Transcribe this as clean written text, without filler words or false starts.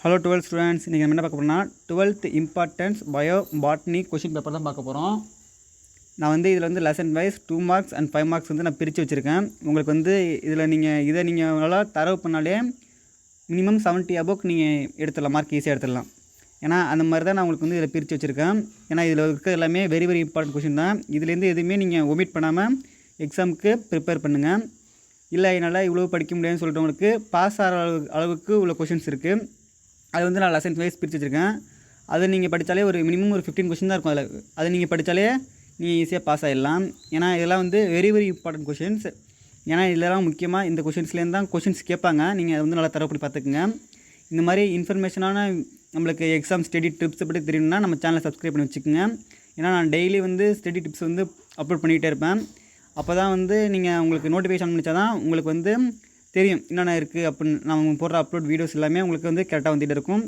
Hello 12th students, இன்றைக்கி நம்ம என்ன பார்க்க போகிறோம்னா 12th importance bio botany question paper தான் பார்க்க போகிறோம். நான் இதில் lesson wise 2 marks and 5 marks நான் பிரித்து வச்சுருக்கேன். உங்களுக்கு இதில் நீங்கள் நல்லா தரவு பண்ணாலே மினிமம் 70 அபோவ் நீங்கள் எடுத்துடலாம், மார்க் ஈஸியாக எடுத்துடலாம். ஏன்னா அந்த மாதிரி தான் நான் உங்களுக்கு இதில் பிரித்து வச்சுருக்கேன். ஏன்னா இதில் இருக்க எல்லாமே வெரி வெரி இம்பார்ட்டன்ட் கொஷின் தான். இதுலேருந்து எதுவுமே நீங்கள் ஒமிட் பண்ணாமல் எக்ஸாமுக்கு ப்ரிப்பேர் பண்ணுங்கள். இல்லை என்னால் இவ்வளோ படிக்க முடியாதுன்னு சொல்லிட்டவங்களுக்கு பாஸ் ஆகிற அளவுக்கு உள்ள கொஷின்ஸ் இருக்குது. அது நான் லெசன் வைஸ் பிரித்து வச்சுருக்கேன். அதை நீங்கள் படித்தாலே ஒரு மினிமம் ஒரு 15 கொஷின் தான் இருக்கும். அதை நீங்கள் படித்தாலே நீங்கள் ஈஸியாக பாஸ் ஆகிடலாம். ஏன்னா இதெல்லாம் வெரி வெரி இம்பார்ட்டன்ட் கொஷின்ஸ். ஏன்னா இதெல்லாம் முக்கியமாக இந்த கொஷின்ஸ்லேருந்து தான் கொஷின்ஸ் கேட்பாங்க. நீங்கள் அதை நல்லா தரப்படி பார்த்துக்குங்க. இந்த மாதிரி இன்ஃபர்மேஷனான நம்மளுக்கு எக்ஸாம் ஸ்டடி டிப்ஸை பற்றி தெரியணும்னா நம்ம சேனலை சப்ஸ்கிரைப் பண்ணி வச்சுக்கோங்க. ஏன்னா நான் டெய்லி ஸ்டடி டிப்ஸ் அப்லோட் பண்ணிகிட்டே இருப்பேன். அப்போ தான் நீங்கள் உங்களுக்கு நோட்டிஃபிகேஷன் பண்ணிச்சா தான் உங்களுக்கு தெரியும் என்னென்ன இருக்குது அப்படின்னு. நான் போடுற அப்லோட் வீடியோஸ் எல்லாமே உங்களுக்கு கரெக்டாக வந்துகிட்டு இருக்கும்.